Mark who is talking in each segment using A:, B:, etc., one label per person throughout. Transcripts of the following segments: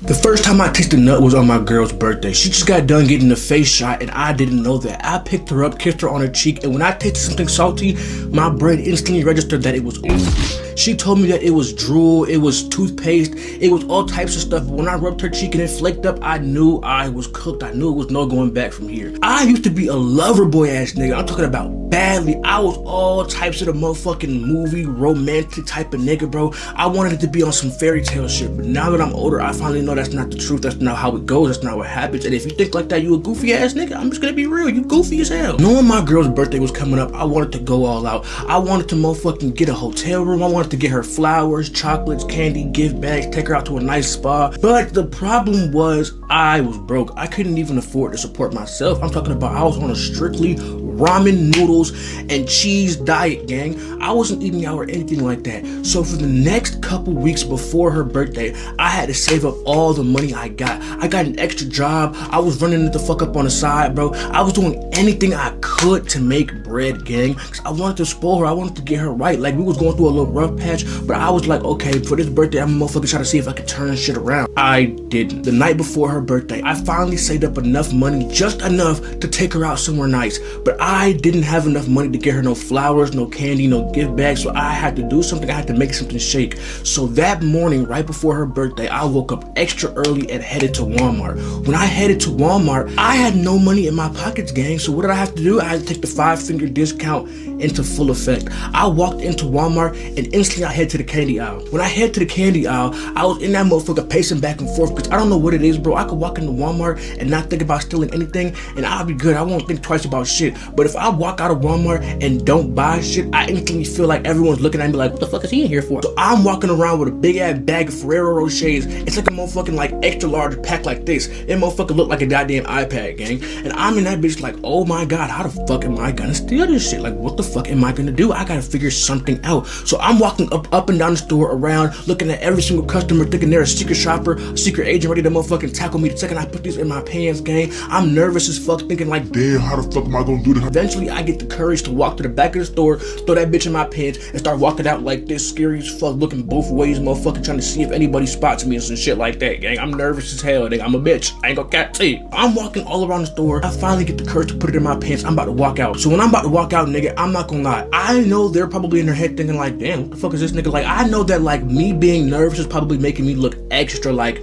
A: The first time I tasted nut was on my girl's birthday. She just got done getting a face shot and I didn't know that. I picked her up, kissed her on her cheek, and when I tasted something salty, my brain instantly registered that it was ooze. She told me that it was drool, it was toothpaste, it was all types of stuff. But when I rubbed her cheek and it flaked up, I knew I was cooked. I knew it was no going back from here. I used to be a lover boy ass nigga. I'm talking about badly. I was all types of the motherfucking movie romantic type of nigga, bro. I wanted it to be on some fairy tale shit, but now that I'm older, I finally know that's not the truth. That's not how it goes. That's not what happens. And if you think like that, you a goofy ass nigga. I'm just gonna be real. You goofy as hell. Knowing my girl's birthday was coming up, I wanted to go all out. I wanted to motherfucking get a hotel room. I wanted to get her flowers, chocolates, candy, gift bags, take her out to a nice spa. But the problem was I was broke. I couldn't even afford to support myself. I'm talking about I was on a strictly ramen noodles and cheese diet, gang. I wasn't eating out or anything like that. So for the next couple weeks before her birthday, I had to save up all the money I got. I got an extra job. I was running it the fuck up on the side, bro. I was doing anything I could to make bread, gang. Cause I wanted to spoil her. I wanted to get her right. Like, we was going through a little rough patch, but I was like, okay, for this birthday, I'm gonna motherfucking try to see if I could turn shit around. I didn't. The night before her birthday, I finally saved up enough money, just enough to take her out somewhere nice. But I didn't have enough money to get her no flowers, no candy, no gift bags, so I had to do something. I had to make something shake. So that morning, right before her birthday, I woke up extra early and headed to Walmart. When I headed to Walmart, I had no money in my pockets, gang. So what did I have to do? I had to take the 5-finger discount into full effect. I walked into Walmart and instantly I head to the candy aisle. When I head to the candy aisle, I was in that motherfucker pacing back and forth because I don't know what it is, bro. I could walk into Walmart and not think about stealing anything and I'll be good. I won't think twice about shit. But if I walk out of Walmart and don't buy shit, I instantly feel like everyone's looking at me like, what the fuck is he in here for? So I'm walking around with a big ass bag of Ferrero Rochers. It's like a motherfucking like extra large pack like this. It motherfucker look like a goddamn iPad, gang. And I'm in that bitch like, oh my god, how the fuck am I gonna steal this shit? Like, what the fuck am I gonna do? I gotta figure something out. So I'm walking up and down the store around, looking at every single customer, thinking they're a secret shopper, a secret agent ready to motherfucking tackle me the second I put these in my pants, gang. I'm nervous as fuck, thinking like, damn, how the fuck am I gonna do this? Eventually, I get the courage to walk to the back of the store, throw that bitch in my pants, and start walking out like this, scary as fuck, looking both ways, motherfucking trying to see if anybody spots me and some shit like that, gang. I'm nervous as hell, nigga. I'm a bitch. I ain't gonna cat to you. I'm walking all around the store. I finally get the courage to put it in my pants. I'm about to walk out. So when I'm about to walk out, nigga, I'm not gonna lie. I know they're probably in their head thinking like, damn, what the fuck is this nigga? Like, I know that like me being nervous is probably making me look extra like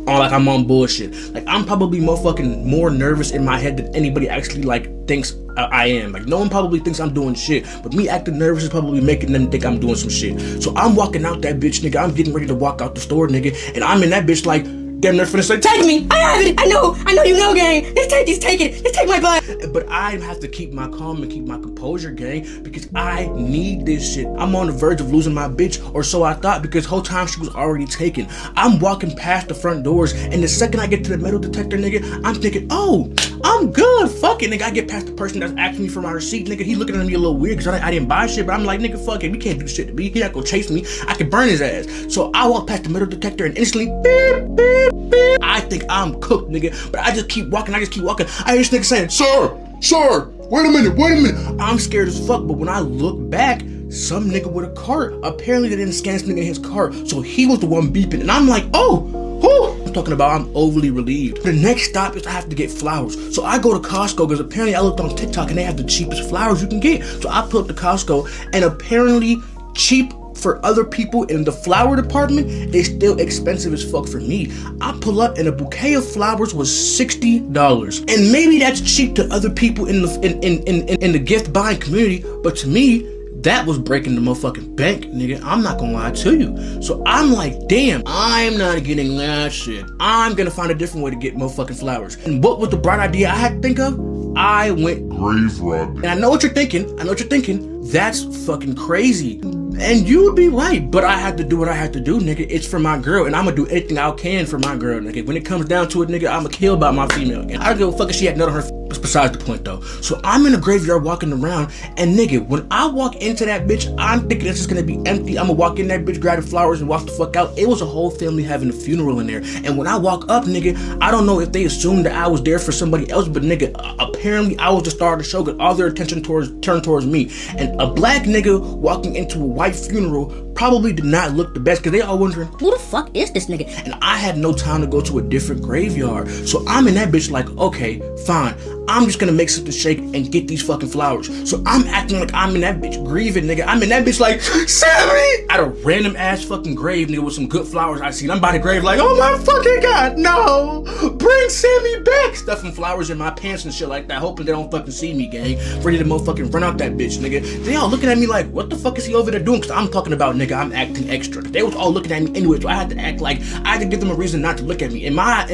A: I'm on bullshit. Like, I'm probably motherfucking more nervous in my head than anybody actually like thinks I am. Like, no one probably thinks I'm doing shit, but me acting nervous is probably making them think I'm doing some shit. So I'm walking out that bitch, nigga. I'm getting ready to walk out the store, nigga, and I'm in that bitch like, damn, they're finna say, take me! I have it! I know you know, gang! Just take it! Just take my butt! But I have to keep my calm and keep my composure, gang, because I need this shit. I'm on the verge of losing my bitch, or so I thought, because whole time she was already taken. I'm walking past the front doors, and the second I get to the metal detector, nigga, I'm thinking, oh, I'm good, fuck it, nigga. I get past the person that's asking me for my receipt, nigga. He looking at me a little weird, because I didn't buy shit, but I'm like, nigga, fuck it, we can't do shit to me. He not gonna chase me. I can burn his ass. So I walk past the metal detector, and instantly, beep, beep, beep. I think I'm cooked, nigga, but I just keep walking. I hear this nigga saying, sir, wait a minute. I'm scared as fuck, but when I look back, some nigga with a cart, apparently they didn't scan this nigga in his cart, so he was the one beeping, and I'm like, oh, whew. I'm talking about I'm overly relieved. The next stop is I have to get flowers. So I go to Costco, because apparently I looked on TikTok and they have the cheapest flowers you can get. So I pull up to Costco, and apparently cheap for other people in the flower department is still expensive as fuck for me. I pull up and a bouquet of flowers was $60. And maybe that's cheap to other people in the gift buying community, but to me, that was breaking the motherfucking bank, nigga. I'm not gonna lie to you. So I'm like, damn, I'm not getting that shit. I'm gonna find a different way to get motherfucking flowers. And what was the bright idea I had to think of? I went grave robbing. And I know what you're thinking. That's fucking crazy. And you would be right, but I had to do what I had to do, nigga. It's for my girl, and I'm gonna do anything I can for my girl, nigga. When it comes down to it, nigga, I'ma kill about my female. And I don't give a fuck if she had nut on her. Besides the point, though. So I'm in the graveyard walking around, and nigga, when I walk into that bitch, I'm thinking it's just gonna be empty. I'ma walk in that bitch, grab the flowers, and walk the fuck out. It was a whole family having a funeral in there. And when I walk up, nigga, I don't know if they assumed that I was there for somebody else, but nigga, apparently I was the star of the show, because all their attention turned towards me. And a black nigga walking into a white my funeral probably did not look the best because they all wondering,
B: who the fuck is this nigga?
A: And I had no time to go to a different graveyard. So I'm in that bitch like, okay, fine. I'm just gonna make something shake and get these fucking flowers. So I'm acting like I'm in that bitch grieving, nigga. I'm in that bitch like, Sammy! At a random ass fucking grave, nigga, with some good flowers I seen. I'm by the grave like, oh my fucking God, no! Bring Sammy back! Stuffing flowers in my pants and shit like that, hoping they don't fucking see me, gang. Ready to motherfucking run out that bitch, nigga. They all looking at me like, what the fuck is he over there doing? Cause I'm talking about, nigga, I'm acting extra. They was all looking at me anyway, so I had to act like, I had to give them a reason not to look at me. In my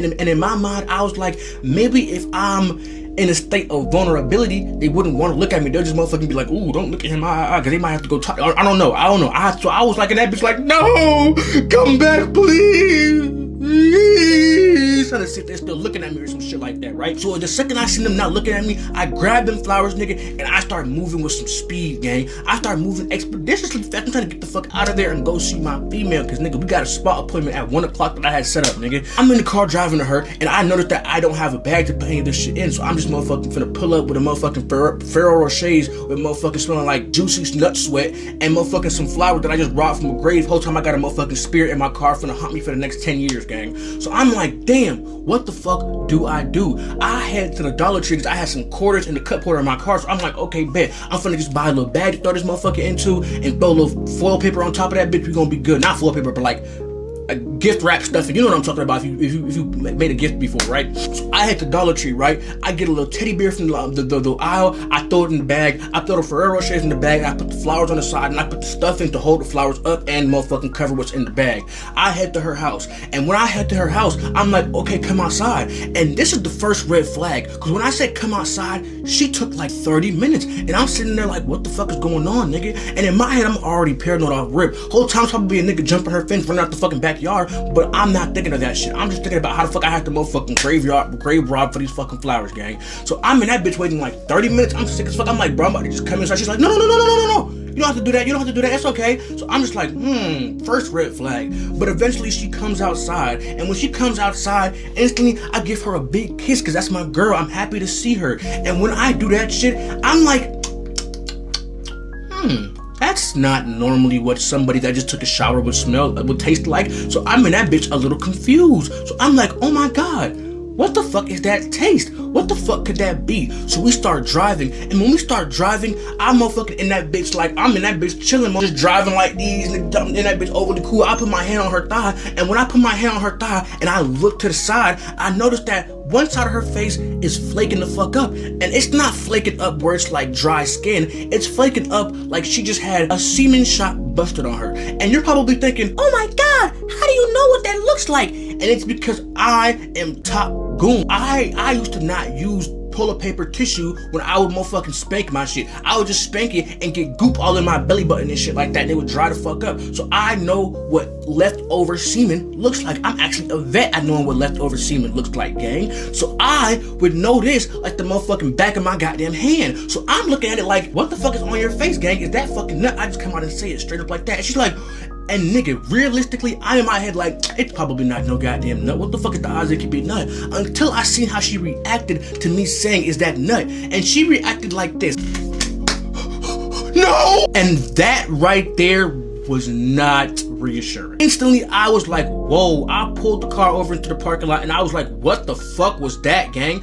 A: mind, I was like, maybe if I'm in a state of vulnerability, they wouldn't want to look at me. They'll just motherfucking be like, ooh, don't look at him, cause they might have to go talk. I don't know. So I was like in that bitch like, no, come back, please. Trying to sit there still looking at me or some shit like that, right? So the second I seen them not looking at me, I grabbed them flowers, nigga, and I started moving with some speed, gang. I started moving expeditiously fast. I'm trying to get the fuck out of there and go see my female, cause nigga, we got a spot appointment at 1 o'clock that I had set up, nigga. I'm in the car driving to her, and I noticed that I don't have a bag to put any of this shit in, so I'm just motherfucking finna pull up with a motherfucking Ferrero Rochers with motherfucking smelling like juicy nut sweat and motherfucking some flowers that I just brought from a grave. Whole time I got a motherfucking spirit in my car finna haunt me for the next 10 years, gang. So I'm like, damn, what the fuck do? I head to the Dollar Tree because I had some quarters in the cup holder in my car. So I'm like, okay, bet. I'm finna just buy a little bag to throw this motherfucker into and throw a little foil paper on top of that bitch. We gonna be good. Not foil paper, but like a gift wrap stuff. You know what I'm talking about if you made a gift before, right? So I head to Dollar Tree, right? I get a little teddy bear from the aisle. I throw it in the bag. I throw the Ferrero Rochers in the bag. I put the flowers on the side and I put the stuff in to hold the flowers up and motherfucking cover what's in the bag. I head to her house. And when I head to her house, I'm like, okay, come outside. And this is the first red flag. Because when I said come outside, she took like 30 minutes. And I'm sitting there like, what the fuck is going on, nigga? And in my head, I'm already paranoid off rip. Whole time probably a nigga jumping her fence, running out the fucking backyard. But I'm not thinking of that shit. I'm just thinking about how the fuck I have to motherfucking grave rob for these fucking flowers, gang. So I'm in that bitch waiting like 30 minutes. I'm sick as fuck. I'm like, bro, I'm about to just come inside. She's like, no. You don't have to do that. You don't have to do that. It's okay. So I'm just like, first red flag. But eventually she comes outside. And when she comes outside, instantly I give her a big kiss because that's my girl. I'm happy to see her. And when I do that shit, I'm like, that's not normally what somebody that just took a shower would taste like. So I'm in that bitch a little confused. So I'm like, oh my God, what the fuck is that taste? What the fuck could that be? So we start driving, and when we start driving, I'm motherfucking in that bitch like, I'm in that bitch chilling, just driving like these, in that bitch overly cool. I put my hand on her thigh, and when I put my hand on her thigh, and I look to the side, I noticed that one side of her face is flaking the fuck up. And it's not flaking up where it's like dry skin. It's flaking up like she just had a semen shot busted on her. And you're probably thinking, oh my God, how do you know what that looks like? And it's because I am top goon. I used to not use toilet paper tissue when I would motherfucking spank my shit. I would just spank it and get goop all in my belly button and shit like that, and it would dry the fuck up. So I know what leftover semen looks like. I'm actually a vet at knowing what leftover semen looks like, gang. So I would know this like the motherfucking back of my goddamn hand. So I'm looking at it like, what the fuck is on your face, gang? Is that fucking nut? I just come out and say it straight up like that. And she's like, and nigga, realistically, I'm in my head like, it's probably not no goddamn nut. What the fuck is the odds it could be nut? Until I seen how she reacted to me saying, is that nut? And she reacted like this. No! And that right there was not reassuring. Instantly, I was like, whoa. I pulled the car over into the parking lot and I was like, what the fuck was that, gang?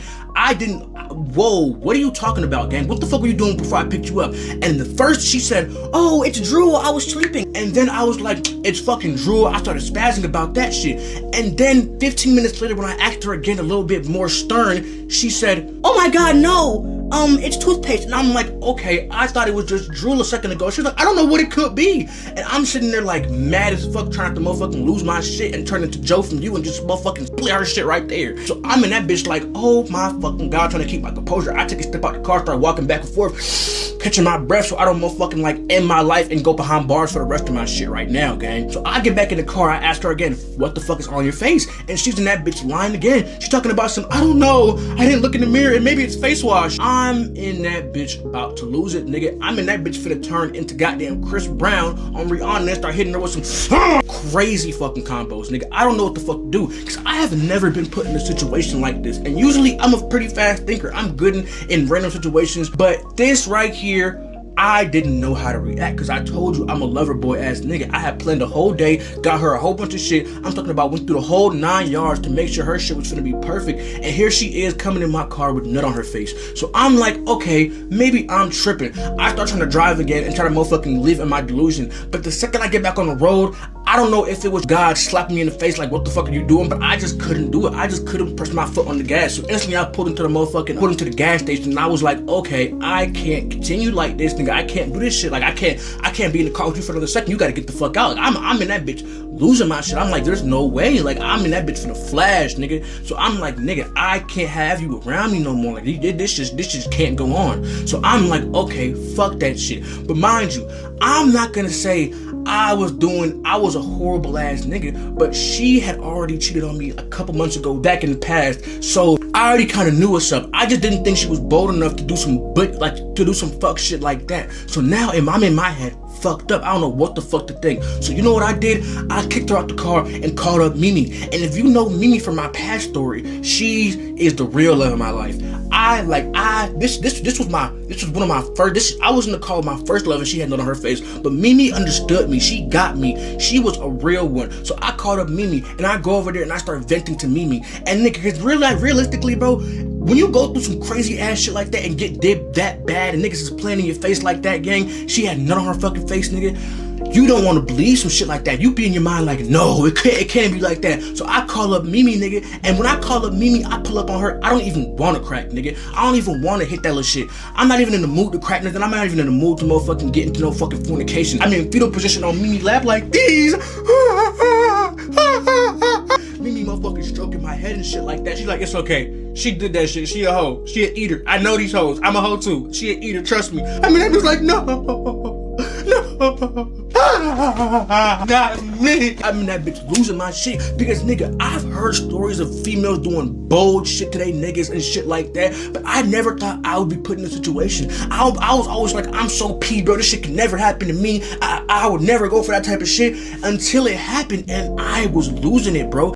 A: Whoa, what are you talking about, gang? What the fuck were you doing before I picked you up? And the first she said, oh, it's drool, I was sleeping. And then I was like, it's fucking drool. I started spazzing about that shit. And then 15 minutes later, when I asked her again a little bit more stern, she said, oh my God, no, it's toothpaste. And I'm like, okay, I thought it was just drool a second ago. She's like, I don't know what it could be. And I'm sitting there like mad as fuck, trying to motherfucking lose my shit and turn into Joe from You and just motherfucking split her shit right there. So I'm in that bitch like, oh my fucking God, trying to keep my composure. I took a step out the car, started walking back and forth, catching my breath so I don't motherfucking like end my life and go behind bars for the rest of my shit right now, gang. So I get back in the car, I asked her again, what the fuck is on your face? And she's in that bitch lying again. She's talking about some, I don't know, I didn't look in the mirror and maybe it's face wash. I'm in that bitch about to lose it, nigga. I'm in that bitch finna turn into goddamn Chris Brown on Rihanna and start hitting her with some crazy fucking combos, nigga. I don't know what the fuck to do because I have never been put in a situation like this. And usually I'm a pretty fast thinker. I'm good in random situations, but this right here, I didn't know how to react because I told you I'm a lover boy ass nigga. I had planned the whole day, got her a whole bunch of shit. I'm talking about went through the whole 9 yards to make sure her shit was gonna be perfect. And here she is coming in my car with nut on her face. So I'm like, okay, maybe I'm tripping. I start trying to drive again and try to motherfucking live in my delusion. But the second I get back on the road, I don't know if it was God slapping me in the face like, what the fuck are you doing? But I just couldn't do it. I just couldn't press my foot on the gas. So instantly I pulled into the gas station, and I was like, okay, I can't continue like this, nigga. I can't do this shit. Like I can't be in the car with you for another second. You gotta get the fuck out. Like, I'm in that bitch losing my shit. I'm like, there's no way. Like I'm in that bitch for the flash, nigga. So I'm like, nigga, I can't have you around me no more. Like this just can't go on. So I'm like, okay, fuck that shit. But mind you, I'm not gonna say I was a horrible ass nigga, but she had already cheated on me a couple months ago back in the past. So I already kind of knew what's up. I just didn't think she was bold enough to do some fuck shit like that. So now I'm in my head fucked up. I don't know what the fuck to think. So you know what I did? I kicked her out the car and called up Mimi. And if you know Mimi from my past story, she is the real love of my life. This was one of my first. I was in the call with my first love, and she had none on her face. But Mimi understood me. She got me. She was a real one. So I called up Mimi, and I go over there and I start venting to Mimi. And nigga, cause realistically, bro, when you go through some crazy ass shit like that and get dipped that bad, and niggas is playing in your face like that, gang, she had none on her fucking face, nigga. You don't want to believe some shit like that. You be in your mind like, no, it can't be like that. So I call up Mimi, nigga, and when I call up Mimi, I pull up on her. I don't even want to crack, nigga. I don't even want to hit that little shit. I'm not even in the mood to crack nothing. I'm not even in the mood to motherfucking get into no fucking fornication. I'm in fetal position on Mimi lap like these. Mimi motherfucking stroking my head and shit like that. She's like, it's okay. She did that shit. She a hoe. She an eater. I know these hoes. I'm a hoe too. She an eater. Trust me. I mean, I'm just like, no. Not me. I'm in that bitch losing my shit because nigga, I've heard stories of females doing bold shit to they niggas and shit like that, but I never thought I would be put in a situation. I was always like, I'm so P, bro, this shit can never happen to me. I would never go for that type of shit until it happened, and I was losing it, bro.